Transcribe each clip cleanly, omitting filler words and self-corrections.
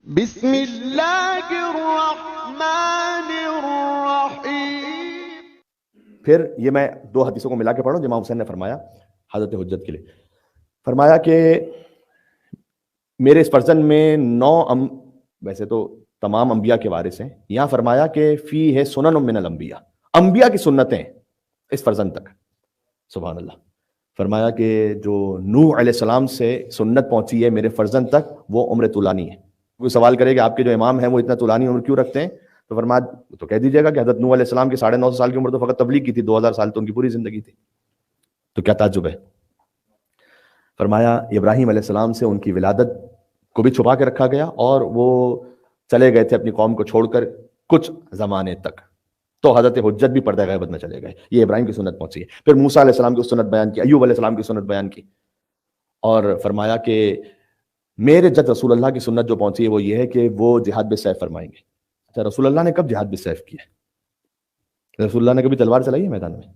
بسم اللہ الرحمن الرحیم۔ پھر یہ میں دو حدیثوں کو ملا کے پڑھوں جو امام حسین نے فرمایا حضرت حجت کے لیے، فرمایا کہ میرے اس فرزند میں ویسے تو تمام انبیاء کے وارث ہیں، یہاں فرمایا کہ فی ہے سنن من الانبیاء، انبیاء کی سنتیں اس فرزند تک، سبحان اللہ۔ فرمایا کہ جو نوح علیہ السلام سے سنت پہنچی ہے میرے فرزند تک وہ عمر طولانی ہے۔ کوئی سوال کرے کہ آپ کے جو امام ہیں وہ اتنا طولانی عمر کیوں رکھتے ہیں، تو فرمایا تو کہہ دیجیے گا کہ حضرت نوح علیہ السلام کی 9.5 سال کی عمر تو فقط تبلیغ کی تھی، 2000 سال تو ان کی پوری زندگی تھی، تو کیا تعجب ہے۔ فرمایا ابراہیم علیہ السلام سے ان کی ولادت کو بھی چھپا کے رکھا گیا اور وہ چلے گئے تھے اپنی قوم کو چھوڑ کر کچھ زمانے تک، تو حضرت حجت بھی پردہ غیبت میں چلے گئے، یہ ابراہیم کی سنت پہنچی ہے۔ پھر موسیٰ علیہ السلام کی سنت بیان کی، ایوب علیہ السلام کی سنت بیان کی، اور فرمایا کہ میرے جد رسول اللہ کی سنت جو پہنچی ہے وہ یہ ہے کہ وہ جہاد بالسیف فرمائیں گے۔ اچھا، رسول اللہ نے کب جہاد بالسیف کیا؟ رسول اللہ نے کبھی تلوار چلائی ہے میدان میں؟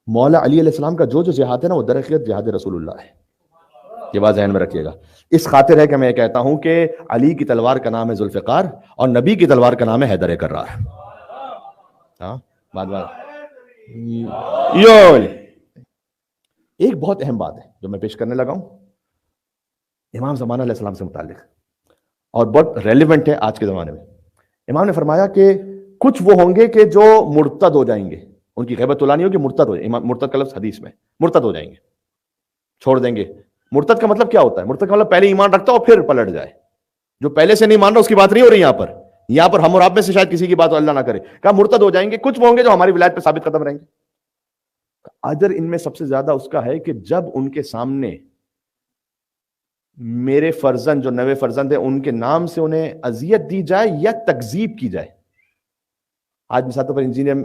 مولا علی علیہ السلام کا جو جہاد ہے نا وہ در حقیقت جہاد رسول اللہ ہے، یہ بات ذہن میں رکھیے گا۔ اس خاطر ہے کہ میں یہ کہتا ہوں کہ علی کی تلوار کا نام ہے ذوالفقار اور نبی کی تلوار کا نام ہے حیدر کرار۔ ہاں، بات ایک بہت اہم بات ہے جو میں پیش کرنے لگا ہوں امام زمانہ علیہ السلام سے متعلق، اور بہت ریلیونٹ ہے آج کے زمانے میں۔ امام نے فرمایا کہ کچھ وہ ہوں گے کہ جو مرتد ہو جائیں گے، ان کی غیبت طولانی ہوگی، مرتد ہو جائیں گے۔ مرتد کا لفظ حدیث میں مرتد ہو جائیں گے، چھوڑ دیں گے۔ مرتد کا مطلب کیا ہوتا ہے؟ مرتد کا مطلب پہلے ایمان رکھتا ہو پھر پلٹ جائے۔ جو پہلے سے نہیں مان رہا اس کی بات نہیں ہو رہی یہاں پر ہم اور آپ میں سے شاید کسی کی بات اللہ نہ کرے، کہا مرتد ہو جائیں گے۔ کچھ وہ ہوں گے جو ہماری ولایت پہ ثابت قدم رہیں گے۔ اجر ان میں سب سے زیادہ اس کا ہے کہ جب ان کے سامنے میرے فرزند جو نوے فرزند ہیں ان کے نام سے انہیں اذیت دی جائے یا تکذیب کی جائے۔ آج مثال طور پر انجینئر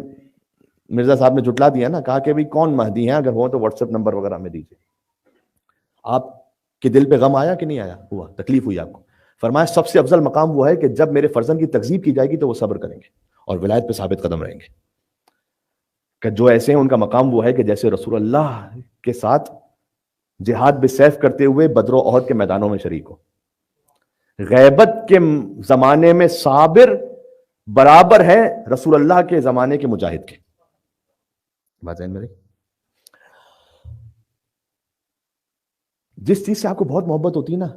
مرزا صاحب نے جھٹلا دیا نا، کہا کہ بھئی کون مہدی ہیں، اگر ہو تو واٹس ایپ نمبر وغیرہ ہمیں دیجیے۔ آپ کے دل پہ غم آیا کہ نہیں آیا؟ ہوا، تکلیف ہوئی آپ کو؟ فرمایا سب سے افضل مقام وہ ہے کہ جب میرے فرزند کی تکذیب کی جائے گی تو وہ صبر کریں گے اور ولایت پہ ثابت قدم رہیں گے۔ کہ جو ایسے ہیں ان کا مقام وہ ہے کہ جیسے رسول اللہ کے ساتھ جہاد بالسیف کرتے ہوئے بدر و احد کے میدانوں میں شریک ہو۔ غیبت کے زمانے میں صابر برابر ہے رسول اللہ کے زمانے کے مجاہد کے۔ بات ذہن میں رہی؟ جس چیز سے آپ کو بہت محبت ہوتی ہے نا،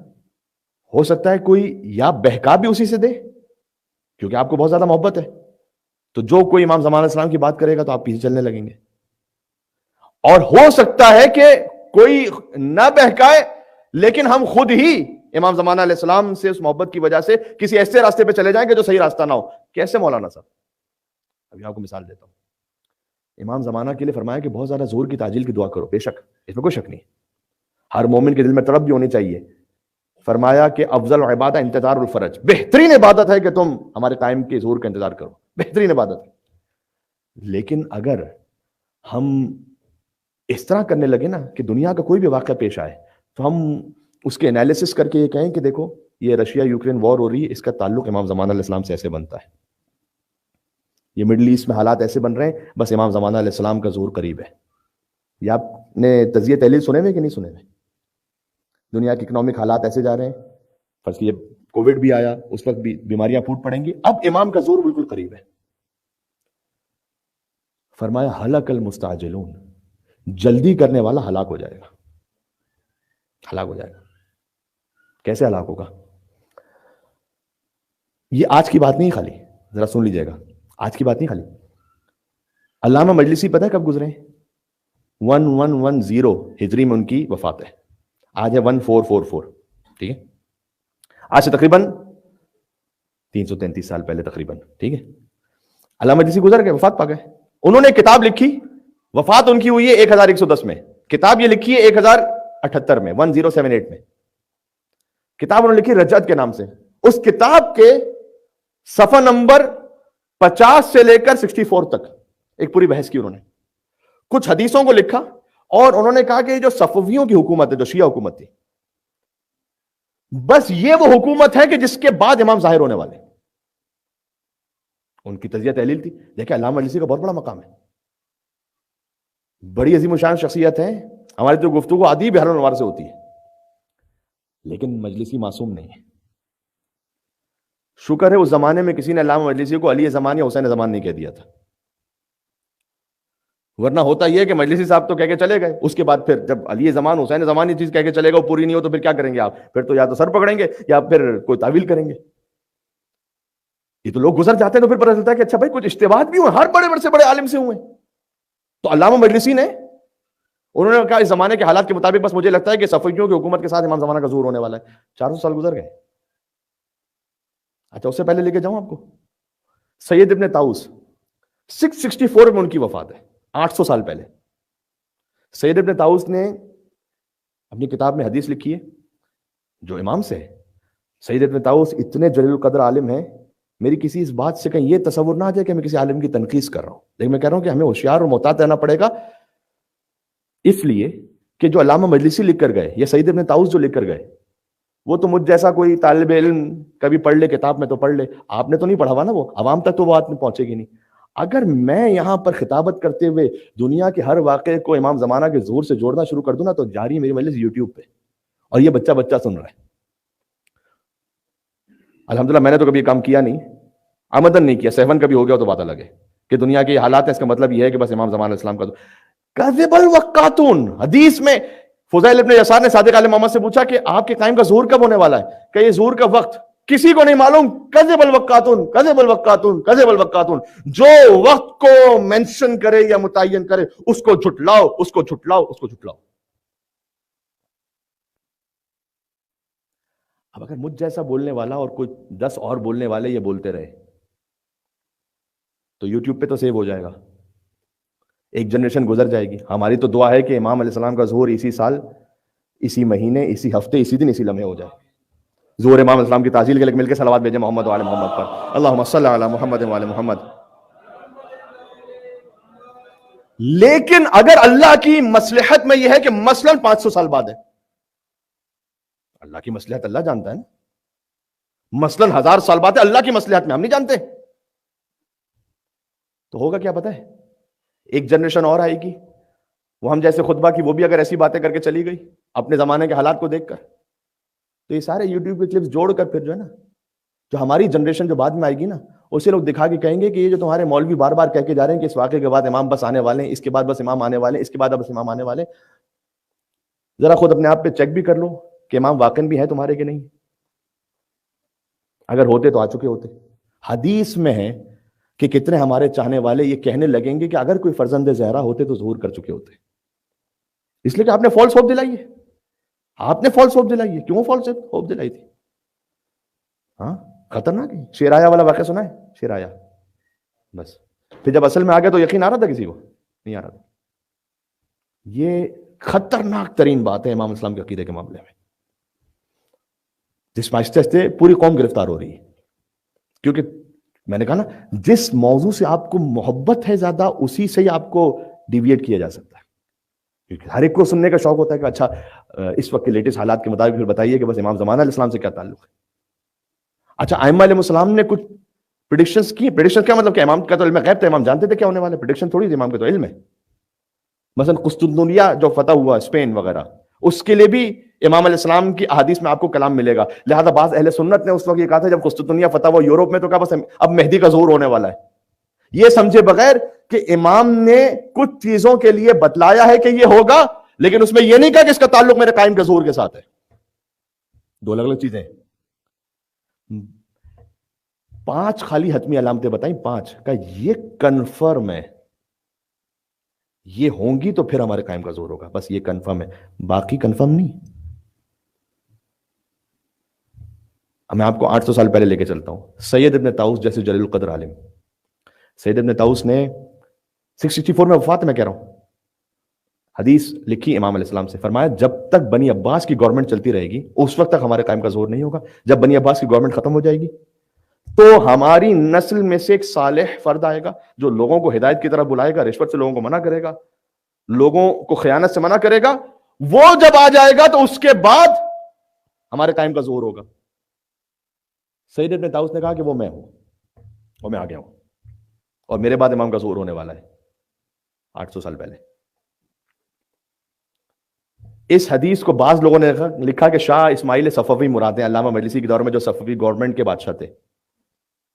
ہو سکتا ہے کوئی یا بہکا بھی اسی سے دے کیونکہ آپ کو بہت زیادہ محبت ہے، تو جو کوئی امام زمان علیہ السلام کی بات کرے گا تو آپ پیچھے چلنے لگیں گے، اور ہو سکتا ہے کہ کوئی نہ بہکائے لیکن ہم خود ہی امام زمانہ علیہ السلام سے اس محبت کی وجہ سے کسی ایسے راستے پہ چلے جائیں کہ جو صحیح راستہ نہ ہو۔ کیسے مولانا صاحب؟ ابھی آپ کو مثال دیتا ہوں۔ امام زمانہ کے لیے فرمایا کہ بہت زیادہ زور کی تعجیل کی دعا کرو، بے شک اس میں کوئی شک نہیں، ہر مومن کے دل میں طلب بھی ہونی چاہیے۔ فرمایا کہ افضل عبادہ انتظار الفرج، بہترین عبادت ہے کہ تم ہمارے قائم کے ظہور کا انتظار کرو، بہترین عبادت ہے۔ لیکن اگر ہم اس طرح کرنے لگے نا کہ دنیا کا کوئی بھی واقعہ پیش آئے تو ہم اس کے انالیسس کر کے یہ کہیں کہ دیکھو یہ رشیا یوکرین وار ہو رہی ہے، اس کا تعلق امام زمانہ علیہ السلام سے ایسے بنتا ہے، یہ مڈل ایسٹ میں حالات ایسے بن رہے ہیں، بس امام زمانہ علیہ السلام کا ظہور قریب ہے۔ یہ آپ نے تجزیہ تحلیل سنے ہوئے کہ نہیں سنے ہوئے؟ دنیا کے اکنامک حالات ایسے جا رہے ہیں، فرض یہ کووڈ بھی آیا، اس وقت بھی بیماریاں پھوٹ پڑیں گی، اب امام کا ظہور بالکل قریب ہے۔ فرمایا ہلاک المستعجلون، جلدی کرنے والا ہلاک ہو جائے گا، ہلاک ہو جائے گا۔ کیسے ہلاک ہوگا؟ یہ آج کی بات نہیں، خالی ذرا سن لیجئے گا، آج کی بات نہیں خالی۔ علامہ مجلسی پتہ ہے کب گزرے ہیں؟ 1110 ہجری میں ان کی وفات ہے، آج ہے 1444، ٹھیک ہے، آج سے تقریباً 333 سال پہلے تقریباً، ٹھیک ہے۔ علامہ مجلسی گزر گئے، وفات پا گئے۔ انہوں نے کتاب لکھی، وفات ان کی ہوئی ہے 1110 میں، کتاب یہ لکھی ہے 1078 میں، 1078 میں کتاب انہوں نے لکھی رجعت کے نام سے۔ اس کتاب کے صفحہ نمبر 50 سے لے کر 64 تک ایک پوری بحث کی انہوں نے، کچھ حدیثوں کو لکھا، اور انہوں نے کہا کہ جو صفویوں کی حکومت ہے، جو شیعہ حکومت تھی، بس یہ وہ حکومت ہے کہ جس کے بعد امام ظاہر ہونے والے۔ ان کی تجزیہ تحلیل تھی۔ دیکھیں علامہ مجلسی کا بہت بڑا مقام ہے، بڑی عظیم الشان شخصیت ہے، ہماری تو گفتگو عادی بہر انوار سے ہوتی ہے، لیکن مجلسی معصوم نہیں ہے۔ شکر ہے اس زمانے میں کسی نے علامہ مجلسی کو علی زمان یا حسین زمان نہیں کہہ دیا تھا، ورنہ ہوتا یہ کہ مجلسی صاحب تو کہہ کے چلے گئے، اس کے بعد پھر جب علی زمان حسین زمان یہ چیز کہہ کے چلے گا وہ پوری نہیں ہو تو پھر کیا کریں گے آپ؟ پھر تو یا تو سر پکڑیں گے یا پھر کوئی تعویل کریں گے. یہ تو لوگ گزر جاتے ہیں تو پھر پتہ چلتا ہے کہ اچھا بھائی کچھ اشتباہات بھی ہوئے، ہر بڑے سے بڑے عالم سے ہوئے. تو علامہ مجلسی نے انہوں نے کہا اس زمانے کے حالات کے مطابق بس مجھے لگتا ہے کہ صفویوں کی حکومت کے ساتھ امام زمانہ کا ظہور ہونے والا ہے. 400 سال گزر گئے. اچھا اس سے پہلے لے کے جاؤں آپ کو سید ابن طاؤس، 664 میں ان کی وفات ہے، 800 سال پہلے. سید ابن طاؤس نے اپنی کتاب میں حدیث لکھی ہے جو امام سے ہے. سید ابن طاؤس اتنے جلیل القدر عالم ہیں، میری کسی اس بات سے کہیں یہ تصور نہ آ جائے کہ میں کسی عالم کی تنقید کر رہا ہوں، لیکن میں کہہ رہا ہوں کہ ہمیں ہوشیار اور محتاط رہنا پڑے گا، اس لیے کہ جو علامہ مجلسی لکھ کر گئے یا سید ابن طاؤس جو لکھ کر گئے وہ تو مجھ جیسا کوئی طالب علم کبھی پڑھ لے کتاب میں تو پڑھ لے، آپ نے تو نہیں پڑھا ہوا نا، وہ عوام تک تو وہ بات پہنچے گی نہیں. اگر میں یہاں پر خطابت کرتے ہوئے دنیا کے ہر واقعے کو امام زمانہ کے ظہور سے جوڑنا شروع کر دوں نا تو جاری ہے میری مجلس یوٹیوب پہ اور یہ بچہ سن رہا ہے. الحمدللہ میں نے تو کبھی کام کیا نہیں، آمدن نہیں کیا، سیون کبھی ہو گیا تو بات الگ ہے کہ دنیا کے حالات ہیں، اس کا مطلب یہ ہے کہ بس امام زمان علیہ السلام کا کذب الوقاتون. حدیث میں فضیل ابن یسار نے صادق علیہ محمد سے پوچھا کہ آپ کے قائم کا ظہور کب ہونے والا ہے؟ کہ یہ ظہور کا وقت کسی کو نہیں معلوم. کذب الوقاتون کذب الوقاتون کذب الوقاتون. جو وقت کو مینشن کرے یا متعین کرے اس کو جھٹلاؤ، اس کو جھٹلاؤ، اس کو جھٹلاؤ. اب اگر مجھ جیسا بولنے والا اور کوئی 10 اور بولنے والے یہ بولتے رہے تو یوٹیوب پہ تو سیو ہو جائے گا، ایک جنریشن گزر جائے گی. ہماری تو دعا ہے کہ امام علیہ السلام کا ظہور اسی سال، اسی مہینے، اسی ہفتے، اسی دن، اسی لمحے ہو جائے. ظہور امام علیہ السلام کی تعجیل کے لیے مل کے صلوات بھیجیں محمد و آل محمد پر. اللہم صلی علی محمد و آل محمد. لیکن اگر اللہ کی مصلحت میں یہ ہے کہ مثلا 500 سال بعد ہے، اللہ کی مصلحت اللہ جانتا ہے نا، مثلا 1000 سال بعد ہے، اللہ کی مصلحت میں ہم نہیں جانتے، تو ہوگا کیا پتہ ہے؟ ایک جنریشن اور آئے گی وہ ہم جیسے خطبہ کی، وہ بھی اگر ایسی باتیں کر کے چلی گئی اپنے زمانے کے حالات کو دیکھ کر، تو یہ سارے یوٹیوب کے کلپس جوڑ کر پھر جو ہے نا، جو ہماری جنریشن جو بعد میں آئے گی نا، اسے لوگ دکھا کے کہیں گے کہ یہ جو تمہارے مولوی بار بار کہہ کے جا رہے ہیں کہ اس واقعے کے بعد امام بس آنے والے ہیں، اس کے بعد بس امام آنے والے ہیں، اس کے بعد بس امام آنے والے ہیں، ذرا خود اپنے آپ پہ چیک بھی کر لو کہ امام واقعی بھی ہے تمہارے کہ نہیں. اگر ہوتے تو آ چکے ہوتے. حدیث میں ہے کہ کتنے ہمارے چاہنے والے یہ کہنے لگیں گے کہ اگر کوئی فرزند زہرا ہوتے تو ظہور کر چکے ہوتے. اس لیے کہ آپ نے فالس ہوپ دلائی ہے، آپ نے فالس ہوپ دلائی ہے. کیوں فالس ہوپ دلائی تھی؟ ہاں خطرناک ہے. شیرایا والا واقعہ سنا ہے؟ شیرایا بس پھر جب اصل میں آ گیا تو یقین آ رہا تھا کسی کو؟ نہیں آ رہا تھا. یہ خطرناک ترین بات ہے امام اسلام کے عقیدے کے معاملے میں، جس میں آہستہ آہستہ پوری قوم گرفتار ہو رہی ہے. کیونکہ میں نے کہا نا جس موضوع سے آپ کو محبت ہے زیادہ اسی سے ہی آپ کو ڈیویٹ کیا جا سکتا ہے. کیونکہ ہر ایک کو سننے کا شوق ہوتا ہے کہ اچھا اس وقت کے لیٹسٹ حالات کے مطابق پھر بتائیے کہ بس امام زمانہ علیہ السلام سے کیا تعلق ہے. اچھا ائمہ علیہ السلام نے کچھ پریڈکشنز کی. پریڈکشن کیا مطلب کہ امام کا تو علم غیب تھا، امام جانتے تھے کیا ہونے والا ہے. پریڈکشن تھوڑی تھی، امام کا تو علم ہے. مثلا قسطنطنیہ جو فتح ہوا اسپین وغیرہ، اس کے لیے بھی امام علیہ السلام کی احادیث میں آپ کو کلام ملے گا. لہذا بعض اہل سنت نے اس وقت یہ کہا تھا جب قسطنطنیہ فتح ہوا یورپ میں تو کہا بس اب مہدی کا ظہور ہونے والا ہے. یہ سمجھے بغیر کہ امام نے کچھ چیزوں کے لیے بتلایا ہے کہ یہ ہوگا، لیکن اس میں یہ نہیں کہا کہ اس کا تعلق میرے قائم کے ظہور کے ساتھ ہے. دو الگ الگ چیزیں. 5 خالی حتمی علامتیں بتائیں، 5 کا یہ کنفرم ہے، یہ ہوں گی تو پھر ہمارے قائم کا ظہور ہوگا. بس یہ کنفرم ہے، باقی کنفرم نہیں. میں آپ کو 800 سال پہلے لے کے چلتا ہوں. سید ابن طاؤس جیسے جلیل القدر عالم، سید ابن طاؤس نے 664 میں وفات، میں کہہ رہا ہوں، حدیث لکھی امام علیہ السلام سے. فرمایا جب تک بنی عباس کی گورنمنٹ چلتی رہے گی اس وقت تک ہمارے قائم کا ظہور نہیں ہوگا. جب بنی عباس کی گورنمنٹ ختم ہو جائے گی تو ہماری نسل میں سے ایک صالح فرد آئے گا جو لوگوں کو ہدایت کی طرف بلائے گا، رشوت سے لوگوں کو منع کرے گا، لوگوں کو خیانت سے منع کرے گا. وہ جب آ جائے گا تو اس کے بعد ہمارے قائم کا ظہور ہوگا. سید ابن طاؤس نے کہا کہ وہ میں ہوں اور میں آ گیا ہوں اور میرے بعد امام کا ظہور ہونے والا ہے 800 سال پہلے. اس حدیث کو بعض لوگوں نے لکھا کہ شاہ اسماعیل صفوی مراد ہیں، علامہ مجلسی کے دور میں جو صفوی گورنمنٹ کے بادشاہ تھے.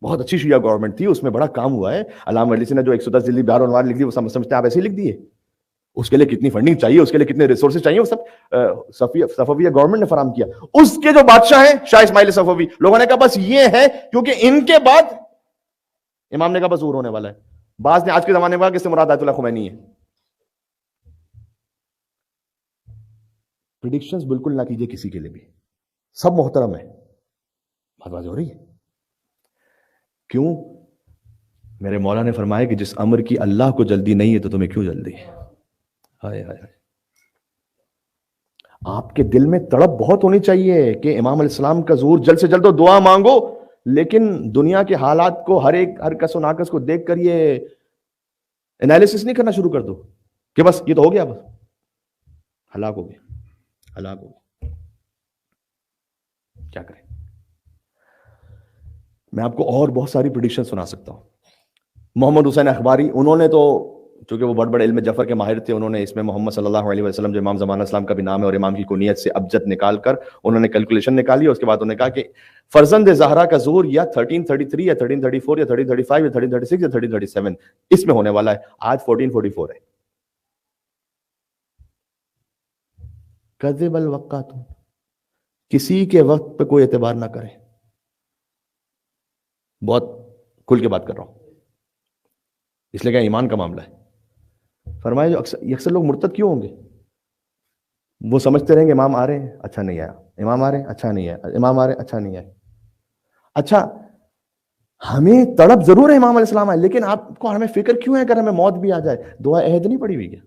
بہت اچھی شیعہ گورنمنٹ تھی, اس میں بڑا کام ہوا ہے. علامہ مجلسی نے جو 110 جلدی بہار عنوان لکھ دی, وہ سمجھتے ہیں آپ ایسے ہی لکھ دیے؟ اس کے لیے کتنی فنڈنگ چاہیے, اس کے لیے کتنے ریسورسز چاہیے, وہ سب صفویہ گورنمنٹ نے فراہم کیا. اس کے جو بادشاہ ہیں شاہ اسماعیل صفوی, لوگوں نے کہا بس یہ ہے, کیونکہ ان کے بعد امام نے کہا بس ظہور ہونے والا ہے. بعض نے آج کے زمانے میں کہا کہ اس سے مراد آیت اللہ خمینی ہے. پریڈکشنز بالکل نہ کیجیے کسی کے لیے بھی, سب محترم ہے. بات واضح ہو رہی ہے؟ کیوں؟ میرے مولا نے فرمایا کہ جس امر کی اللہ کو جلدی نہیں ہے تو تمہیں کیوں جلدی ہے؟ ہائے ہائے ہائے. آپ کے دل میں تڑپ بہت ہونی چاہیے کہ امام علیہ السلام کا ظہور جلد سے جلد, دعا مانگو, لیکن دنیا کے حالات کو ہر کس و ناقص کو دیکھ کر یہ انالیسس نہیں کرنا شروع کر دو کہ بس یہ تو ہو گیا, بس ہلاک ہو گئے, ہلاک ہو گئے. کیا کریں؟ میں آپ کو اور بہت ساری پریڈکشن سنا سکتا ہوں. محمد حسین اخباری, انہوں نے تو چونکہ وہ بڑے بڑے علم جعفر کے ماہر تھے, انہوں نے اس میں محمد صلی اللہ علیہ وسلم جو امام زمانہ اسلام کا بھی نام ہے اور امام کی کنیت سے ابجد نکال کر انہوں نے کیلکولیشن نکالی. اس کے بعد انہوں نے کہا کہ فرزند زہرا کا ظہور یا 1333 یا 1334 یا 1335 یا 1336 یا 1337 اس میں ہونے والا ہے. آج 1444 ہے. کذب الوقات, کسی کے وقت پہ کوئی اعتبار نہ کرے. بہت کھل کے بات کر رہا ہوں, اس لیے کہ ایمان کا معاملہ ہے. فرمایا جو اکثر لوگ مرتد کیوں ہوں گے؟ وہ سمجھتے رہیں گے امام آ رہے ہیں اچھا نہیں آیا, امام آ رہے ہیں اچھا نہیں آیا, امام آ رہے ہیں اچھا نہیں آیا. اچھا ہمیں تڑپ ضرور ہے امام علیہ السلام آئے, لیکن آپ کو ہمیں فکر کیوں ہے اگر ہمیں موت بھی آ جائے؟ دعا عہد نہیں پڑی ہوئی کیا؟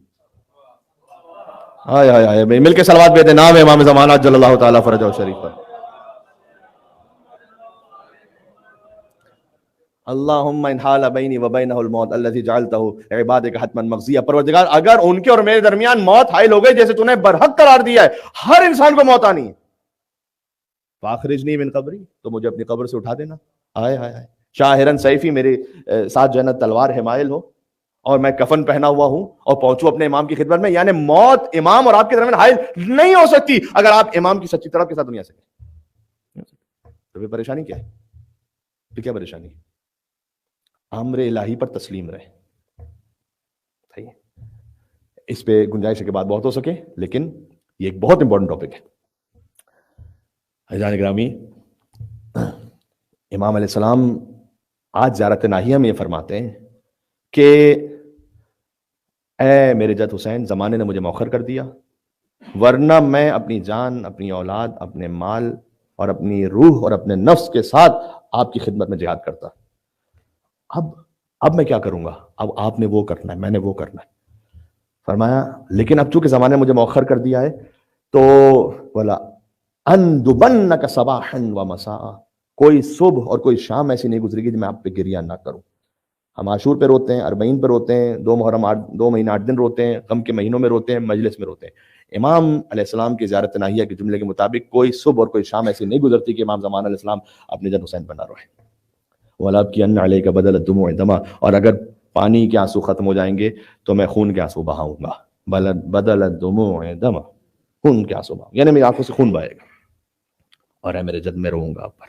ہائے ہائے ہائے, مل کے صلوات بھیجتے نام ہے امام زمانہ جل اللہ تعالیٰ فرجہ شریف پر. اللہم ان حال بینی و بینہ الموت الذی جعلتہ عبادک حتما مقضیہ. پروردگار اگر ان کے اور میرے درمیان موت حائل ہو گئی جیسے تو نے برحق قرار دیا ہے, ہر انسان کو موت آنی ہے, فاخرجنی من قبری, تو مجھے اپنی قبر سے اٹھا دینا. ہائے ہائے ہائے, شاہرن سیفی, میرے ساتھ جو ہے نا تلوار حمائل ہو اور میں کفن پہنا ہوا ہوں اور پہنچوں اپنے امام کی خدمت میں. یعنی موت امام اور آپ کے درمیان حائل نہیں ہو سکتی اگر آپ امام کی سچی طرف کے ساتھ دنیا سے گئے. تو پھر پریشانی کیا ہے؟ پھر کیا پریشانی ہے؟ امر الہی پر تسلیم رہے. اس پہ گنجائش ہے کہ بات بہت ہو سکے, لیکن یہ ایک بہت امپورٹنٹ ٹاپک ہے. عزیزان گرامی, امام علیہ السلام آج زیارت ناہیہ میں یہ فرماتے ہیں کہ اے میرے جد حسین, زمانے نے مجھے مؤخر کر دیا, ورنہ میں اپنی جان, اپنی اولاد, اپنے مال اور اپنی روح اور اپنے نفس کے ساتھ آپ کی خدمت میں جہاد کرتا. اب میں کیا کروں گا؟ اب آپ نے وہ کرنا ہے, میں نے وہ کرنا ہے. فرمایا لیکن اب چونکہ زمانے نے مجھے مؤخر کر دیا ہے تو بولا اندبنک صباحا و مساء, کوئی صبح اور کوئی شام ایسی نہیں گزرے گی جو میں آپ پہ گریہ نہ کروں. ہم عاشور پہ روتے ہیں, اربعین پہ روتے ہیں, 2 محرم 2 مہینہ 8 دن روتے ہیں, غم کے مہینوں میں روتے ہیں, مجلس میں روتے ہیں. امام علیہ السلام کی زیارت ناہیہ کے جملے کے مطابق کوئی صبح اور کوئی شام ایسی نہیں گزرتی کہ امام زمان علیہ السلام اپنے جد حسین بنا رہے. وَلَابْكِيَنَّ عَلَيْكَ بَدَلَ الدُّمُوعِ دَمًا, اور اگر پانی کے آنسو ختم ہو جائیں گے تو میں خون کے آنسو بہاؤں گا. بدل الدموع دما, خون کے آنسو بہاؤں, یعنی میری آنکھوں سے خون بہے گا اور اے میرے جد میں رہوں گا آپ پر.